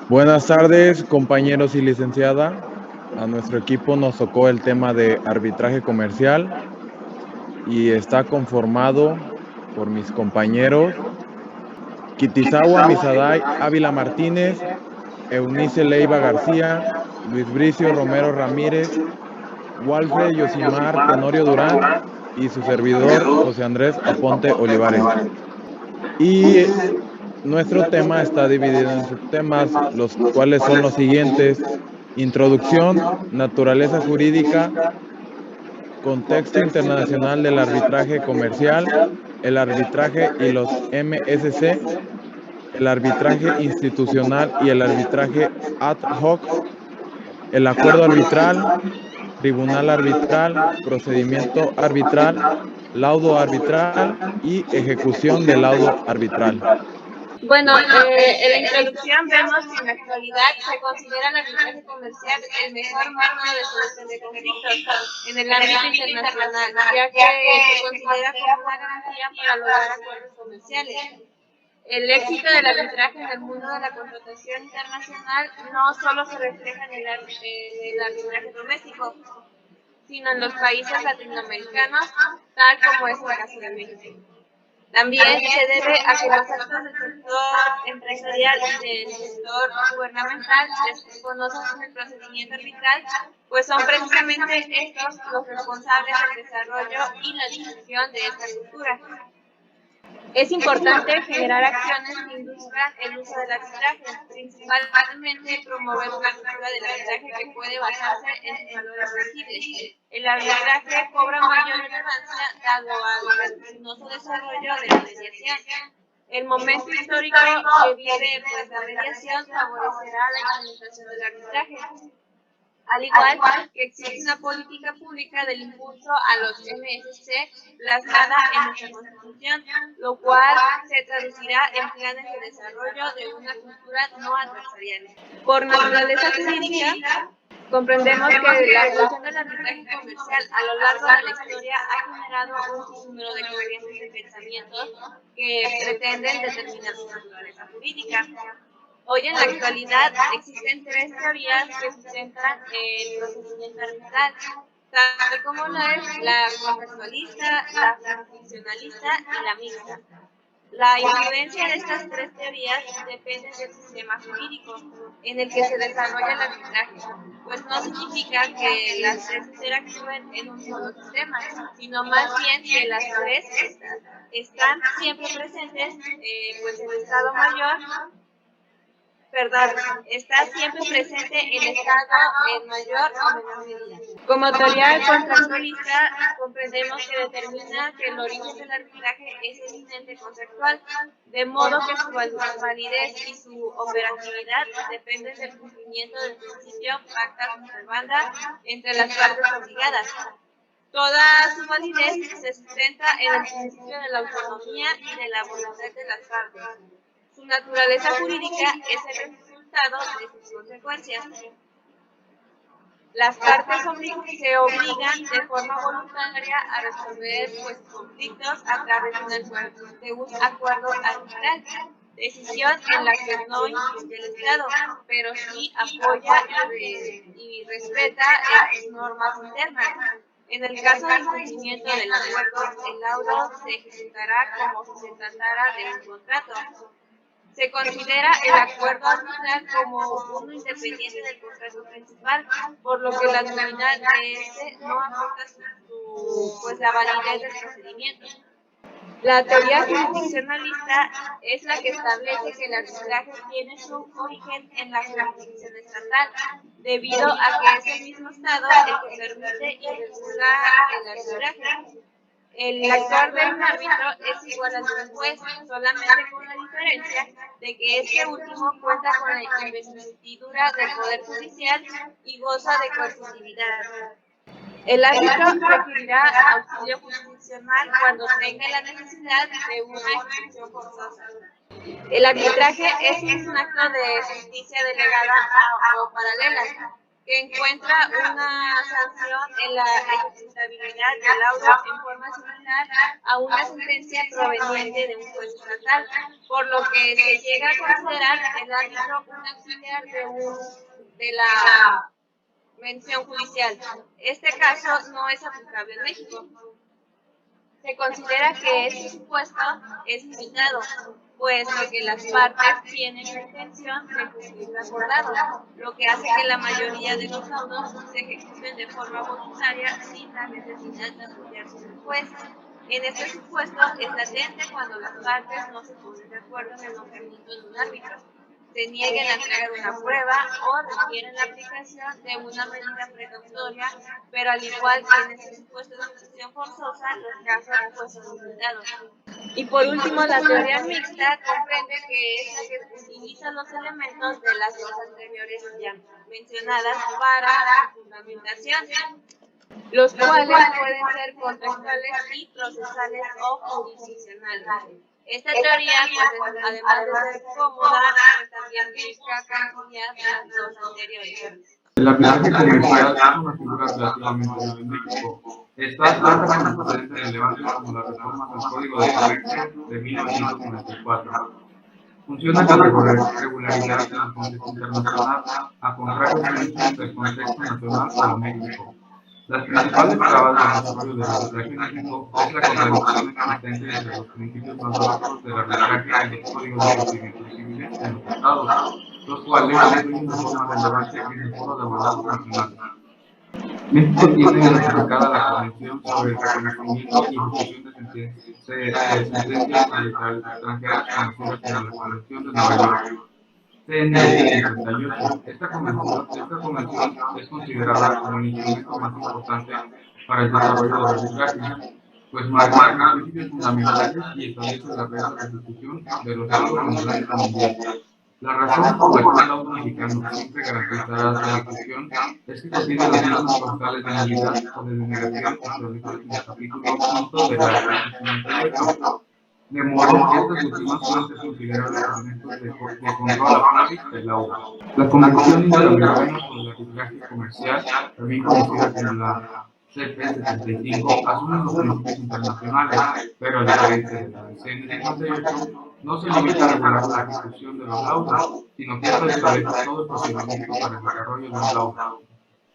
Buenas tardes, compañeros y licenciada. A nuestro equipo nos tocó el tema de arbitraje comercial y está conformado por mis compañeros Kitizawa Misaday Ávila Martínez, Eunice Leiva García, Luis Bricio Romero Ramírez, Walfred Yosimar Tenorio Durán y su servidor José Andrés Aponte Olivares. Y nuestro tema está dividido en subtemas, los cuales son los siguientes: introducción, naturaleza jurídica, contexto internacional del arbitraje comercial, el arbitraje y los MSC, el arbitraje institucional y el arbitraje ad hoc, el acuerdo arbitral, tribunal arbitral, procedimiento arbitral, laudo arbitral y ejecución del laudo arbitral. Bueno, en la introducción vemos que en la actualidad se considera el arbitraje comercial el mejor método de solución de conflictos en el ámbito internacional, ya que se considera como una garantía para lograr acuerdos comerciales. El éxito del arbitraje en el mundo de la contratación internacional no solo se refleja en el arbitraje doméstico, sino en los países latinoamericanos, tal como es el caso de México. También se debe a que los actos del sector empresarial y del sector gubernamental desconocen el procedimiento arbitral, pues son precisamente estos los responsables del desarrollo y la difusión de esta cultura. Es importante generar acciones que induzcan el uso del arbitraje, principalmente promover una cultura del arbitraje que puede basarse en sus valores sensibles. El arbitraje cobra mayor relevancia dado al vertiginoso desarrollo de la mediación. El momento histórico que vive la mediación favorecerá la implementación del arbitraje. Al igual que existe una política pública del impulso a los MSC plasmada en nuestra Constitución, lo cual se traducirá en planes de desarrollo de una cultura no adversarial. Por naturaleza jurídica, comprendemos que la función del arbitraje comercial a lo largo de la historia ha generado un sinnúmero de corrientes de pensamiento que pretenden determinar su naturaleza jurídica. Hoy en la actualidad existen tres teorías que sustentan el procedimiento arbitral, tal como lo es la contextualista, la jurisdiccionalista y la mixta. La influencia de estas tres teorías depende del sistema jurídico en el que se desarrolla el arbitraje, pues no significa que las tres interactúen en un solo sistema, sino más bien que las tres están siempre presentes, pues el Estado Mayor está siempre presente el Estado en mayor o menor medida. Como teoría contractualista, comprendemos que determina que el origen del arbitraje es eminentemente conceptual, de modo que su validez y su operatividad dependen del cumplimiento del principio pacta sunt servanda entre las partes obligadas. Toda su validez se sustenta en el principio de la autonomía y de la voluntad de las partes. Su naturaleza jurídica es el resultado de sus consecuencias. Las partes se obligan de forma voluntaria a resolver sus conflictos a través de un acuerdo arbitral, decisión en la que no influye el Estado, pero sí apoya y respeta sus normas internas. En el caso del cumplimiento del acuerdo, el laudo se ejecutará como si se tratara de un contrato. Se considera el acuerdo arbitral como uno independiente del contrato principal, por lo que la nulidad de este no afecta la validez del procedimiento. La teoría jurisdiccionalista es la que establece que el arbitraje tiene su origen en la jurisdicción estatal, debido a que es el mismo Estado el que permite y regula el arbitraje. El actuar de un árbitro es igual al de un juez, solamente con la diferencia de que este último cuenta con la investidura del Poder Judicial y goza de coercitividad. El árbitro requerirá auxilio jurisdiccional cuando tenga la necesidad de una ejecución forzosa. El arbitraje es un acto de justicia delegada o paralela, que encuentra una sanción en la ejecutabilidad del laudo en forma similar a una sentencia proveniente de un juez estatal, por lo que se llega a considerar el árbitro un auxiliar de la mención judicial. Este caso no es aplicable en México. Se considera que este supuesto es limitado, puesto que las partes tienen la intención de cumplir lo acordado, lo que hace que la mayoría de los laudos se ejecuten de forma voluntaria sin la necesidad de apoyarse en el juez. En este supuesto es latente cuando las partes no se ponen de acuerdo en el nombramiento de un árbitro, se nieguen la entrega de una prueba o requieren la aplicación de una medida precautoria, pero al igual que en este supuesto de ejecución forzosa, los casos pues son limitados. Y por último, la teoría mixta comprende que es la que utiliza los elementos de las dos anteriores ya mencionadas para la fundamentación, los cuales pueden ser contractuales y procesales o jurisdiccionales. Esta teoría, pues, además de ser cómoda, pues también busca conciliar las dos anteriores. El arbitraje comercial es una figura relativamente nueva en México. Está con antecedentes relevantes como la reforma del Código de Comercio de 1994. Funciona con regularidad en el contexto internacional, a contrario del contexto nacional como México. Las principales trabas del desarrollo del arbitraje en México es la contradicción existente entre los principios más básicos del arbitraje y los códigos de procedimientos civiles en los estados, los cuales influyen de forma relevante en el foro de abogados nacionales. México tiene ratificada la Convención sobre el reconocimiento y ejecución de sentencias arbitrales extranjeras conocidas como la Convención de Nueva York. CNE 58. Esta convención es considerada como el instrumento más importante para el desarrollo del arbitraje, pues marca los principios fundamentales y establece las reglas de ejecución de los laudos en el ámbito mundial. La razón por la que el laudo mexicano siempre garantizará su ejecución es que contiene los mismos causales de nulidad o de denegación establecidos en el capítulo 5 de la Constitución 58. De modo que estas últimas pueden ser consideradas elementos de control a priori del laudo. La Convención Interamericana sobre el Arbitraje Comercial, también conocida como la CP75, asume los principios internacionales, pero a diferencia de la CN58, no se limita a regular la ejecución de los laudos, sino que establece todo el procedimiento para el desarrollo de un laudo.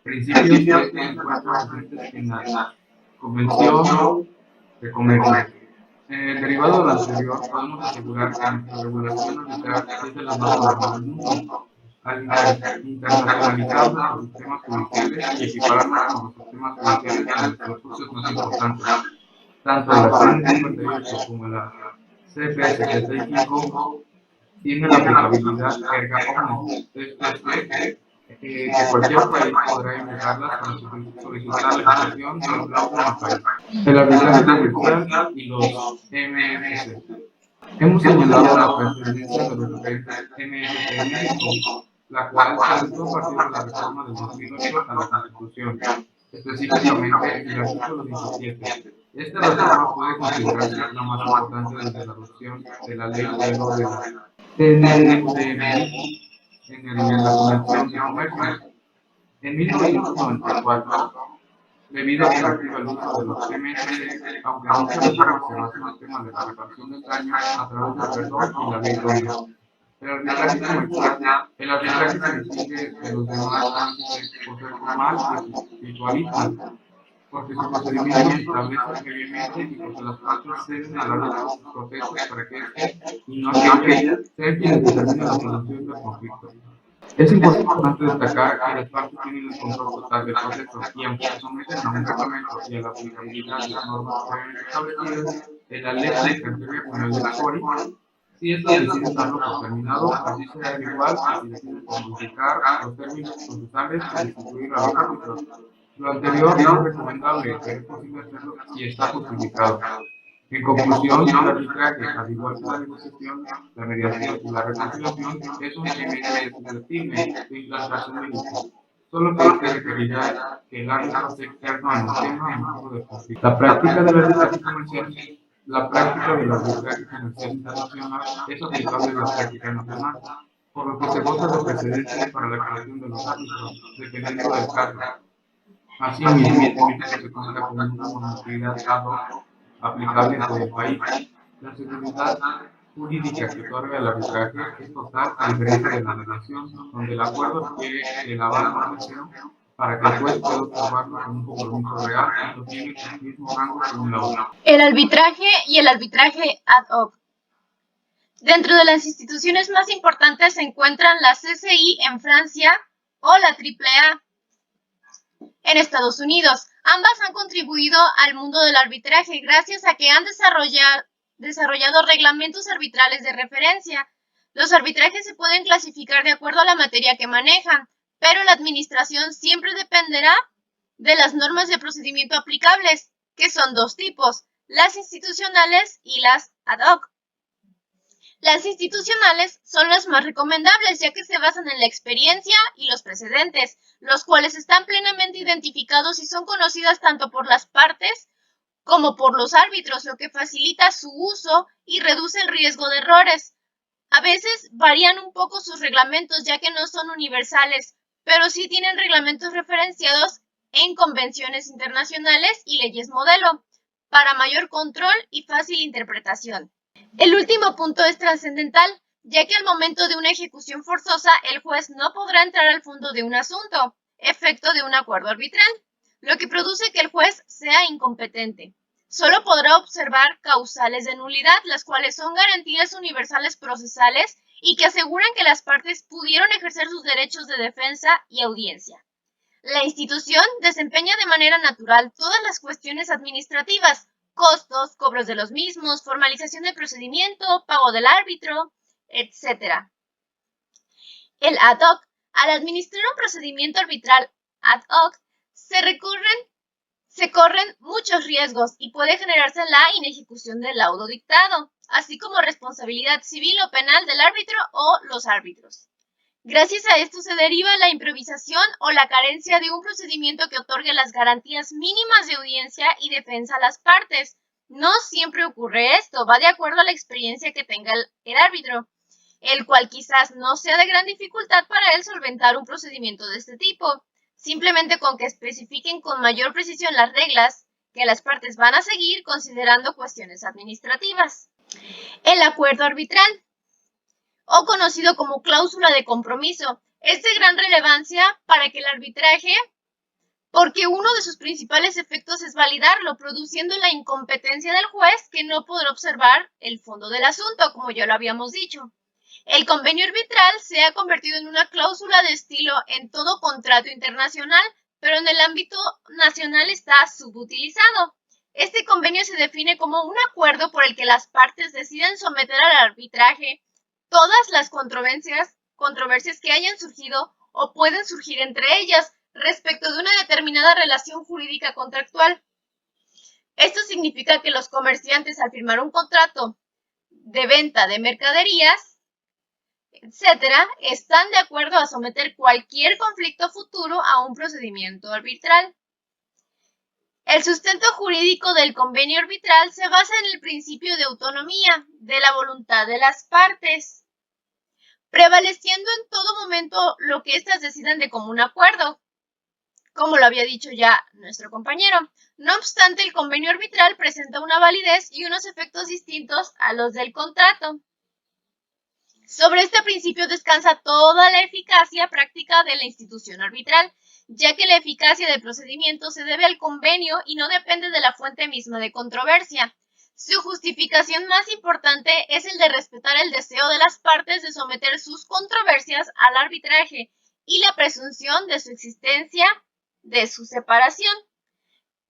Principios que se encuentran presentes en la Convención de Comercio. Derivado de lo anterior, podemos asegurar que nuestra regulación arbitral es de las más modernas del mundo. Al internacionalizar nuestros sistemas judiciales y equipararnos con los sistemas judiciales en los recursos más importantes, tanto la CN58 como la CP75 tienen la aplicabilidad erga omnes, esto es que cualquier país podrá invocarlas para solicitar la ejecución de un laudo en el país. El arbitraje comercial y los MFC. Hemos señalado la pertenencia de los diferentes MFC en México, la cual se gestó a partir de la reforma del 2008 a la Constitución, específicamente el artículo 17. Esta reforma puede considerarse la más importante desde la adopción de la ley de la CNMI en la Convención de Comercio. En 1994, debido a que activa el uso de los MSC, aunque muchas reformas se basan en el tema de la reparación del daño a través del perdón y la ley rosa. El arbitraje se distingue de los demás ámbitos por ser formal y ritualista, porque su procedimiento se establece previamente y porque las partes ceden a la luz de sus protestos para que este, y no aquella, sea quien determine la solución del conflicto. Es importante destacar que las partes tienen el control total del proceso y aunque se someten a un reglamento y a la aplicabilidad de las normas previamente establecidas en la ley de criterio con el lex fori, si estos deciden darlo por terminado, así será igual que si deciden modificar los términos procesales y destituir a los árbitros. Lo anterior no es recomendable, pero es posible hacerlo y está justificado. En conclusión, el arbitraje, al igual que la negociación, la mediación y la reconciliación, es un elemento susceptible de implantación en México. Solo que este requerirá que el árbitro sea externo al tema en modo de conflicto. La práctica del arbitraje comercial internacional es aplicable a la práctica nacional. por lo que se goza de precedentes para la creación de los árbitros, dependiendo del caso. Asimismo, permite que se cuente con una normatividad ad hoc aplicable en todo el país. La seguridad jurídica que otorga el arbitraje es total, a diferencia de la mediación, donde el acuerdo requiere el aval noticero para que el juez pueda observarlo con un compromiso real y no tiene el mismo rango que un laudo. El arbitraje y el arbitraje ad hoc. Dentro de las instituciones más importantes se encuentran la CCI en Francia o la AAA en Estados Unidos. Ambas han contribuido al mundo del arbitraje gracias a que han desarrollado reglamentos arbitrales de referencia. Los arbitrajes se pueden clasificar de acuerdo a la materia que manejan, pero la administración siempre dependerá de las normas de procedimiento aplicables, que son dos tipos, las institucionales y las ad hoc. Las institucionales son las más recomendables, ya que se basan en la experiencia y los precedentes, los cuales están plenamente identificados y son conocidas tanto por las partes como por los árbitros, lo que facilita su uso y reduce el riesgo de errores. A veces varían un poco sus reglamentos, ya que no son universales, pero sí tienen reglamentos referenciados en convenciones internacionales y leyes modelo, para mayor control y fácil interpretación. El último punto es trascendental, ya que al momento de una ejecución forzosa, el juez no podrá entrar al fondo de un asunto, efecto de un acuerdo arbitral, lo que produce que el juez sea incompetente. Solo podrá observar causales de nulidad, las cuales son garantías universales procesales y que aseguran que las partes pudieron ejercer sus derechos de defensa y audiencia. La institución desempeña de manera natural todas las cuestiones administrativas, costos, cobros de los mismos, formalización del procedimiento, pago del árbitro, etc. El ad hoc. Al administrar un procedimiento arbitral ad hoc, se corren muchos riesgos y puede generarse la inejecución del laudo dictado, así como responsabilidad civil o penal del árbitro o los árbitros. Gracias a esto se deriva la improvisación o la carencia de un procedimiento que otorgue las garantías mínimas de audiencia y defensa a las partes. No siempre ocurre esto, va de acuerdo a la experiencia que tenga el árbitro, el cual quizás no sea de gran dificultad para él solventar un procedimiento de este tipo. Simplemente con que especifiquen con mayor precisión las reglas que las partes van a seguir considerando cuestiones administrativas. El acuerdo arbitral, o conocido como cláusula de compromiso, es de gran relevancia para que el arbitraje, porque uno de sus principales efectos es validarlo, produciendo la incompetencia del juez que no podrá observar el fondo del asunto, como ya lo habíamos dicho. El convenio arbitral se ha convertido en una cláusula de estilo en todo contrato internacional, pero en el ámbito nacional está subutilizado. Este convenio se define como un acuerdo por el que las partes deciden someter al arbitraje todas las controversias que hayan surgido o pueden surgir entre ellas respecto de una determinada relación jurídica contractual. Esto significa que los comerciantes, al firmar un contrato de venta de mercaderías, etc., están de acuerdo a someter cualquier conflicto futuro a un procedimiento arbitral. El sustento jurídico del convenio arbitral se basa en el principio de autonomía de la voluntad de las partes, prevaleciendo en todo momento lo que éstas decidan de común acuerdo, como lo había dicho ya nuestro compañero. No obstante, el convenio arbitral presenta una validez y unos efectos distintos a los del contrato. Sobre este principio descansa toda la eficacia práctica de la institución arbitral, ya que la eficacia del procedimiento se debe al convenio y no depende de la fuente misma de controversia. Su justificación más importante es el de respetar el deseo de las partes de someter sus controversias al arbitraje y la presunción de su existencia de su separación.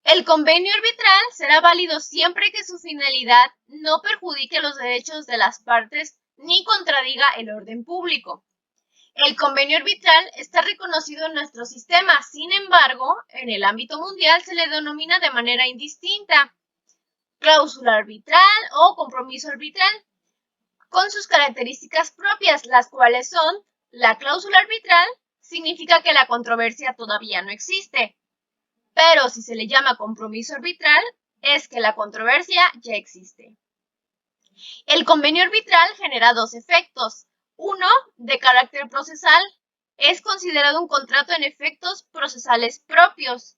El convenio arbitral será válido siempre que su finalidad no perjudique los derechos de las partes ni contradiga el orden público. El convenio arbitral está reconocido en nuestro sistema, sin embargo, en el ámbito mundial se le denomina de manera indistinta cláusula arbitral o compromiso arbitral, con sus características propias, las cuales son: la cláusula arbitral significa que la controversia todavía no existe, pero si se le llama compromiso arbitral, es que la controversia ya existe. El convenio arbitral genera dos efectos. 1 de carácter procesal es considerado un contrato en efectos procesales propios,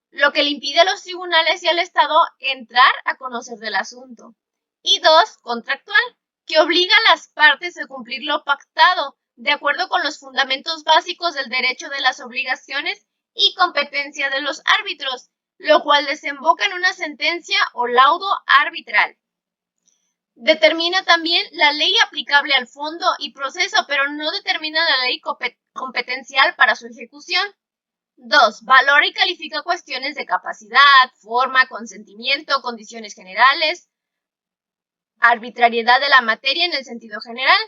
lo que le impide a los tribunales y al Estado entrar a conocer del asunto. Y 2, contractual, que obliga a las partes a cumplir lo pactado, de acuerdo con los fundamentos básicos del derecho de las obligaciones y competencia de los árbitros, lo cual desemboca en una sentencia o laudo arbitral. Determina también la ley aplicable al fondo y proceso, pero no determina la ley competencial para su ejecución. 2. Valora y califica cuestiones de capacidad, forma, consentimiento, condiciones generales, arbitrariedad de la materia en el sentido general.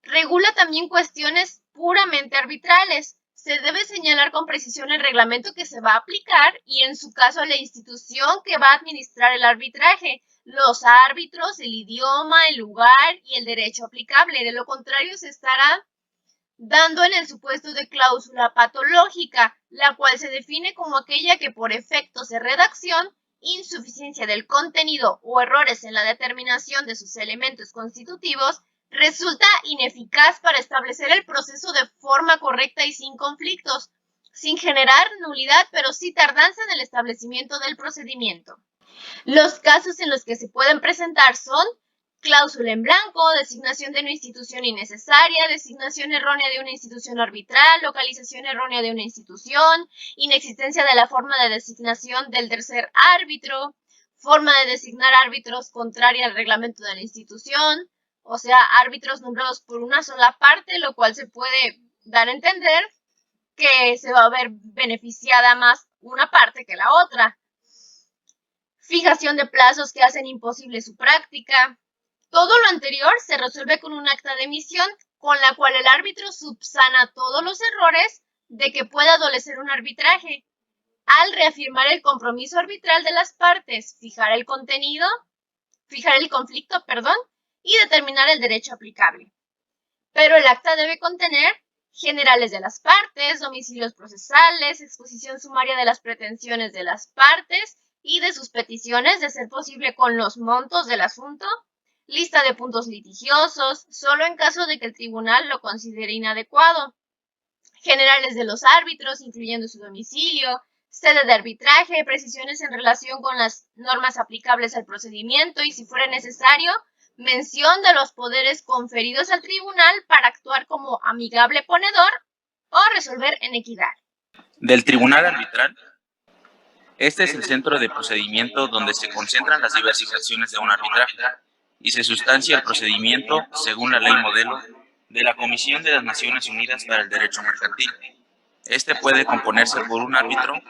Regula también cuestiones puramente arbitrales. Se debe señalar con precisión el reglamento que se va a aplicar y, en su caso, la institución que va a administrar el arbitraje, los árbitros, el idioma, el lugar y el derecho aplicable. De lo contrario, se estará dando en el supuesto de cláusula patológica, la cual se define como aquella que por efectos de redacción, insuficiencia del contenido o errores en la determinación de sus elementos constitutivos, resulta ineficaz para establecer el proceso de forma correcta y sin conflictos, sin generar nulidad, pero sí tardanza en el establecimiento del procedimiento. Los casos en los que se pueden presentar son cláusula en blanco, designación de una institución innecesaria, designación errónea de una institución arbitral, localización errónea de una institución, inexistencia de la forma de designación del tercer árbitro, forma de designar árbitros contraria al reglamento de la institución, o sea, árbitros nombrados por una sola parte, lo cual se puede dar a entender que se va a ver beneficiada más una parte que la otra. Fijación de plazos que hacen imposible su práctica. Todo lo anterior se resuelve con un acta de emisión con la cual el árbitro subsana todos los errores de que pueda adolecer un arbitraje, al reafirmar el compromiso arbitral de las partes, fijar el conflicto, y determinar el derecho aplicable. Pero el acta debe contener generales de las partes, domicilios procesales, exposición sumaria de las pretensiones de las partes y de sus peticiones, de ser posible con los montos del asunto, lista de puntos litigiosos, solo en caso de que el tribunal lo considere inadecuado, generales de los árbitros, incluyendo su domicilio, sede de arbitraje, precisiones en relación con las normas aplicables al procedimiento y, si fuera necesario, mención de los poderes conferidos al tribunal para actuar como amigable ponedor o resolver en equidad. Del tribunal arbitral. Este es el centro de procedimiento donde se concentran las diversas acciones de un arbitraje y se sustancia el procedimiento según la ley modelo de la Comisión de las Naciones Unidas para el Derecho Mercantil. Este puede componerse por un árbitro,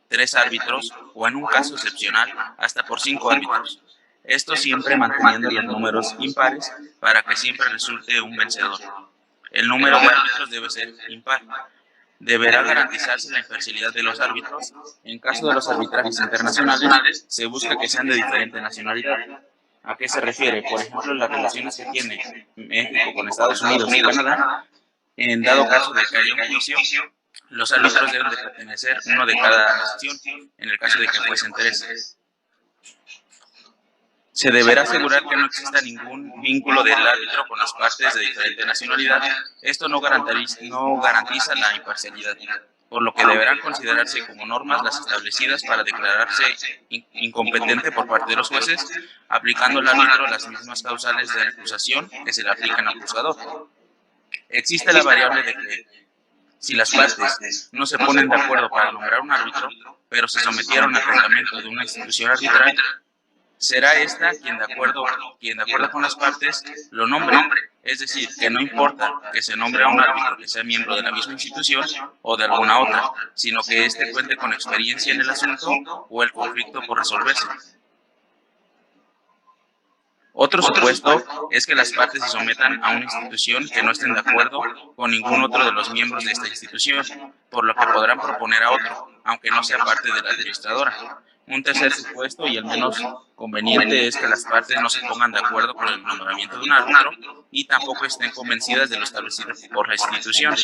3 árbitros o, en un caso excepcional, hasta por 5 árbitros. Esto siempre manteniendo los números impares para que siempre resulte un vencedor. El número de árbitros debe ser impar. Deberá garantizarse la imparcialidad de los árbitros. En caso de los arbitrajes internacionales, se busca que sean de diferente nacionalidad. ¿A qué se refiere? Por ejemplo, las relaciones que tiene México con Estados Unidos y Canadá. En dado caso de que haya un juicio, los árbitros deben de pertenecer uno de cada nación, en el caso de que fuesen 3. Se deberá asegurar que no exista ningún vínculo del árbitro con las partes de diferente nacionalidad. Esto no garantiza la imparcialidad, por lo que deberán considerarse como normas las establecidas para declararse incompetente por parte de los jueces, aplicando al árbitro las mismas causales de acusación que se le aplican al acusador. Existe la variable de que, si las partes no se ponen de acuerdo para nombrar un árbitro, pero se sometieron al reglamento de una institución arbitral, será esta quien de acuerdo con las partes lo nombre. Es decir, que no importa que se nombre a un árbitro que sea miembro de la misma institución o de alguna otra, sino que éste cuente con experiencia en el asunto o el conflicto por resolverse. Otro supuesto es que las partes se sometan a una institución que no estén de acuerdo con ningún otro de los miembros de esta institución, por lo que podrán proponer a otro, aunque no sea parte de la administradora. Un tercer supuesto, y el menos conveniente, es que las partes no se pongan de acuerdo con el nombramiento de un árbitro y tampoco estén convencidas de lo establecido por la institución,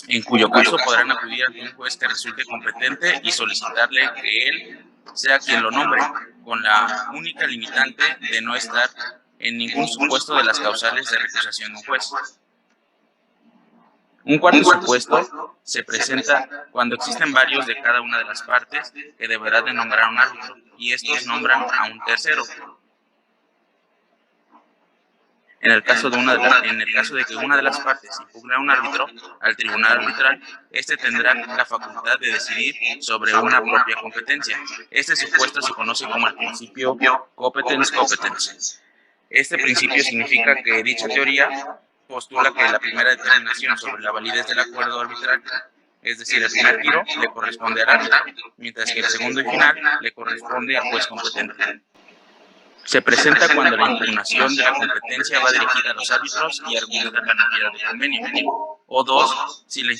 en cuyo caso podrán acudir ante un juez que resulte competente y solicitarle que él sea quien lo nombre, con la única limitante de no estar en ningún supuesto de las causales de recusación de un juez. Un cuarto supuesto se presenta cuando existen varios de cada una de las partes que deberá de nombrar un árbitro, y estos nombran a un tercero. En el caso de que una de las partes impugne a un árbitro al tribunal arbitral, éste tendrá la facultad de decidir sobre una propia competencia. Este supuesto se conoce como el principio competence. Este principio significa que dicha teoría postula que la primera determinación sobre la validez del acuerdo arbitral, es decir, el primer tiro, le corresponde al árbitro, mientras que el segundo y final le corresponde al juez competente. Se presenta cuando la impugnación de la competencia va dirigida a los árbitros y argumenta la nulidad del convenio. O dos, si la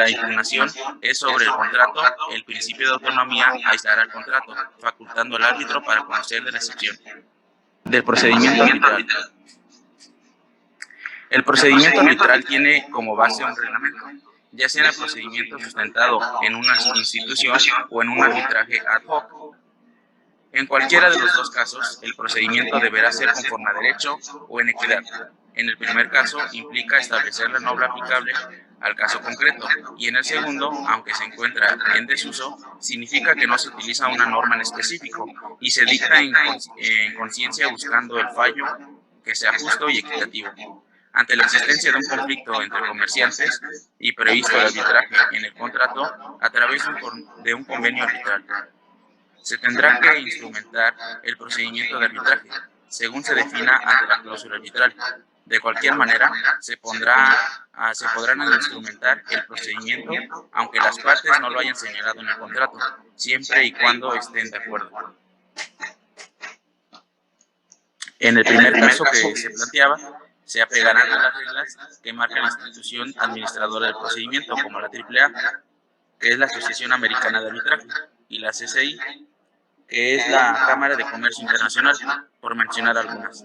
impugnación es sobre el contrato, el principio de autonomía aislará el contrato, facultando al árbitro para conocer de la excepción. Del procedimiento arbitral. El procedimiento arbitral tiene como base un reglamento, ya sea en el procedimiento sustentado en una institución o en un arbitraje ad hoc. En cualquiera de los dos casos, el procedimiento deberá ser conforme a derecho o en equidad. En el primer caso, implica establecer la norma aplicable al caso concreto, y en el segundo, aunque se encuentra en desuso, significa que no se utiliza una norma en específico y se dicta en conciencia buscando el fallo que sea justo y equitativo. Ante la existencia de un conflicto entre comerciantes y previsto el arbitraje en el contrato a través de un convenio arbitral, se tendrá que instrumentar el procedimiento de arbitraje, según se defina ante la cláusula arbitral. De cualquier manera, se podrán instrumentar el procedimiento, aunque las partes no lo hayan señalado en el contrato, siempre y cuando estén de acuerdo. En el primer caso que se planteaba, se apegarán a las reglas que marca la institución administradora del procedimiento, como la AAA, que es la Asociación Americana de Arbitraje, y la CCI, que es la Cámara de Comercio Internacional, por mencionar algunas.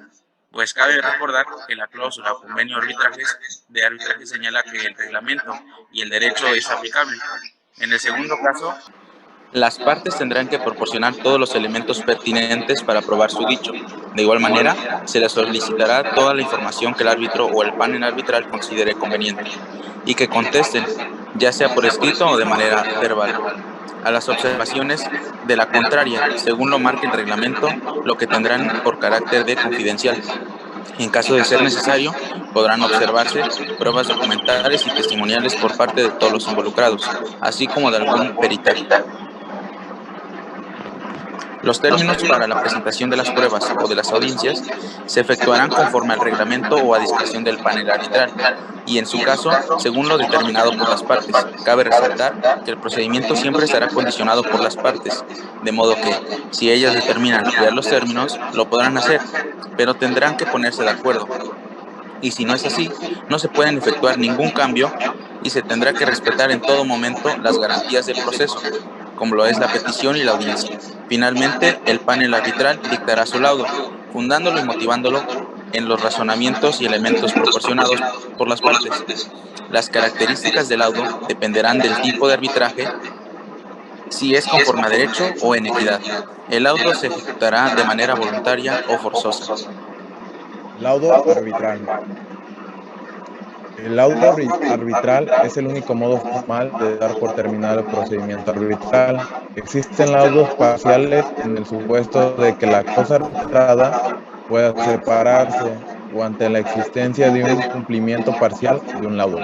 Pues cabe recordar que la cláusula o convenio de arbitraje señala que el reglamento y el derecho es aplicable. En el segundo caso, las partes tendrán que proporcionar todos los elementos pertinentes para probar su dicho. De igual manera, se les solicitará toda la información que el árbitro o el panel arbitral considere conveniente y que contesten, ya sea por escrito o de manera verbal, a las observaciones de la contraria, según lo marque el reglamento, lo que tendrán por carácter de confidencial. En caso de ser necesario, podrán observarse pruebas documentales y testimoniales por parte de todos los involucrados, así como de algún peritaje. Los términos para la presentación de las pruebas o de las audiencias se efectuarán conforme al reglamento o a discreción del panel arbitral, y en su caso, según lo determinado por las partes. Cabe resaltar que el procedimiento siempre estará condicionado por las partes, de modo que, si ellas determinan ampliar los términos, lo podrán hacer, pero tendrán que ponerse de acuerdo. Y si no es así, no se pueden efectuar ningún cambio y se tendrá que respetar en todo momento las garantías del proceso, como lo es la petición y la audiencia. Finalmente, el panel arbitral dictará su laudo, fundándolo y motivándolo en los razonamientos y elementos proporcionados por las partes. Las características del laudo dependerán del tipo de arbitraje, si es conforme a derecho o en equidad. El laudo se ejecutará de manera voluntaria o forzosa. Laudo arbitral. El laudo arbitral es el único modo formal de dar por terminado el procedimiento arbitral. Existen laudos parciales en el supuesto de que la cosa arbitrada pueda separarse o ante la existencia de un cumplimiento parcial de un laudo.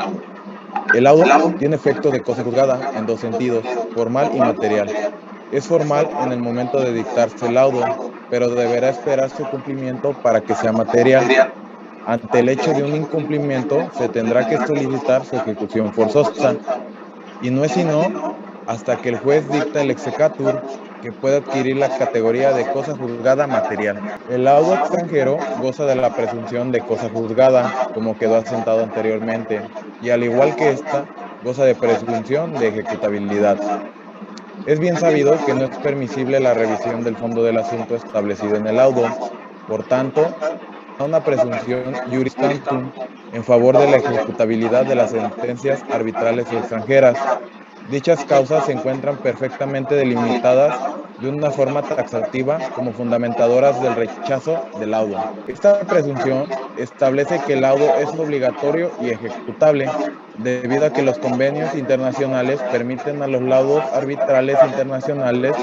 El laudo tiene efecto de cosa juzgada en dos sentidos, formal y material. Es formal en el momento de dictarse el laudo, pero deberá esperar su cumplimiento para que sea material. Ante el hecho de un incumplimiento, se tendrá que solicitar su ejecución forzosa, y no es sino hasta que el juez dicta el exequatur que puede adquirir la categoría de cosa juzgada material. El laudo extranjero goza de la presunción de cosa juzgada, como quedó asentado anteriormente, y al igual que esta, goza de presunción de ejecutabilidad. Es bien sabido que no es permisible la revisión del fondo del asunto establecido en el laudo. Por tanto, una presunción juris tantum en favor de la ejecutabilidad de las sentencias arbitrales y extranjeras. Dichas causas se encuentran perfectamente delimitadas de una forma taxativa como fundamentadoras del rechazo del laudo. Esta presunción establece que el laudo es obligatorio y ejecutable, debido a que los convenios internacionales permiten a los laudos arbitrales internacionales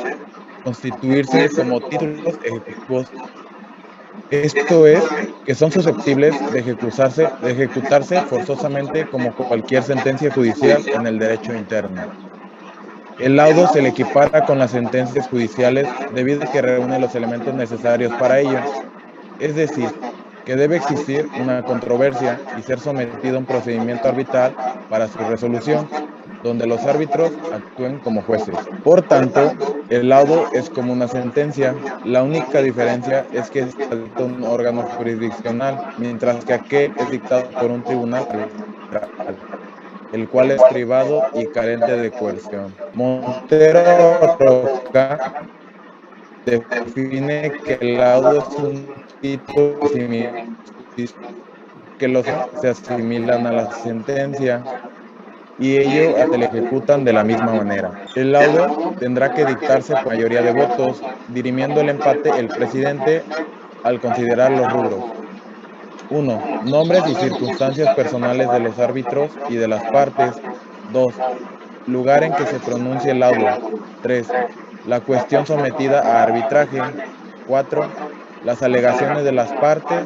constituirse como títulos ejecutivos. Esto es, que son susceptibles de ejecutarse forzosamente como cualquier sentencia judicial en el derecho interno. El laudo se le equipara con las sentencias judiciales debido a que reúne los elementos necesarios para ello, es decir, que debe existir una controversia y ser sometido a un procedimiento arbitral para su resolución, donde los árbitros actúen como jueces. Por tanto, el laudo es como una sentencia. La única diferencia es que está dictado un órgano jurisdiccional, mientras que aquel es dictado por un tribunal arbitral, el cual es privado y carente de coerción. Montero Roca define que el laudo es un título que los se asimilan a la sentencia y ello se le ejecutan de la misma manera. El laudo tendrá que dictarse por mayoría de votos, dirimiendo el empate el presidente al considerar los rubros. 1. Nombres y circunstancias personales de los árbitros y de las partes. 2. Lugar en que se pronuncie el laudo. 3. La cuestión sometida a arbitraje. 4. Las alegaciones de las partes.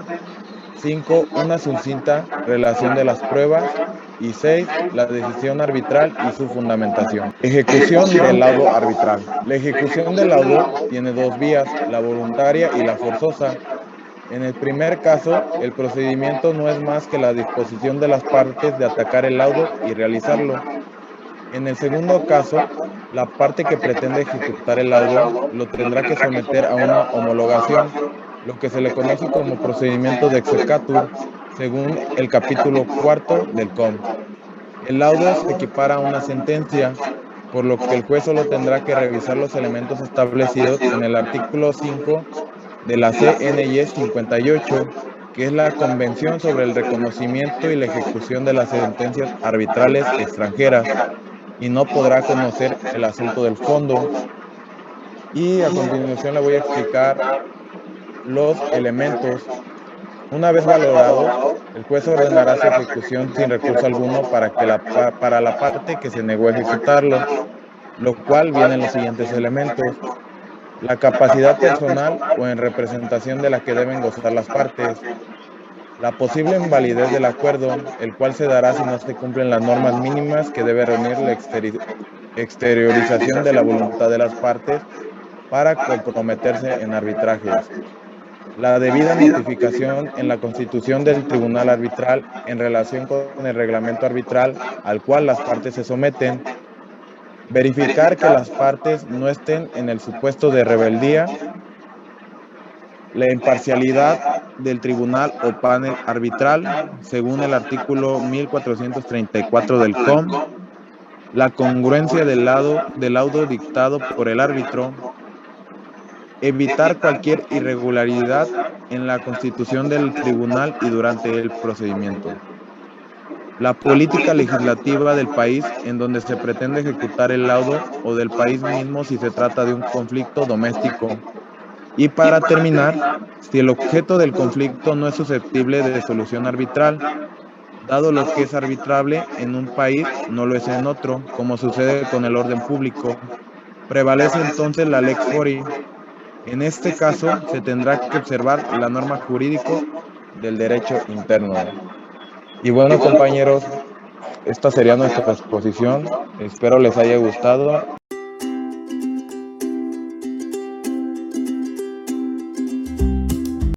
5. Una sucinta relación de las pruebas. Y 6. La decisión arbitral y su fundamentación. Ejecución del laudo arbitral. La ejecución del laudo tiene dos vías, la voluntaria y la forzosa. En el primer caso, el procedimiento no es más que la disposición de las partes de atacar el laudo y realizarlo. En el segundo caso, la parte que pretende ejecutar el laudo lo tendrá que someter a una homologación, lo que se le conoce como procedimiento de exequatur, según el capítulo 4 del COM. El laudo se equipara a una sentencia, por lo que el juez solo tendrá que revisar los elementos establecidos en el artículo 5 de la CNY 58, que es la Convención sobre el reconocimiento y la ejecución de las sentencias arbitrales extranjeras, y no podrá conocer el asunto del fondo. Y a continuación le voy a explicar los elementos. Una vez valorado, el juez ordenará su ejecución sin recurso alguno para la parte que se negó a ejecutarlo, lo cual vienen los siguientes elementos: la capacidad personal o en representación de la que deben gozar las partes, la posible invalidez del acuerdo, el cual se dará si no se cumplen las normas mínimas que debe reunir la exteriorización de la voluntad de las partes para comprometerse en arbitrajes, la debida notificación en la constitución del tribunal arbitral en relación con el reglamento arbitral al cual las partes se someten, verificar que las partes no estén en el supuesto de rebeldía, la imparcialidad del tribunal o panel arbitral, según el artículo 1434 del COM, la congruencia del laudo dictado por el árbitro, evitar cualquier irregularidad en la constitución del tribunal y durante el procedimiento, la política legislativa del país en donde se pretende ejecutar el laudo o del país mismo si se trata de un conflicto doméstico. Y para terminar, si el objeto del conflicto no es susceptible de solución arbitral, dado lo que es arbitrable en un país, no lo es en otro, como sucede con el orden público, prevalece entonces la lex fori. En este caso, se tendrá que observar la norma jurídico del derecho interno. Y bueno, compañeros, esta sería nuestra exposición. Espero les haya gustado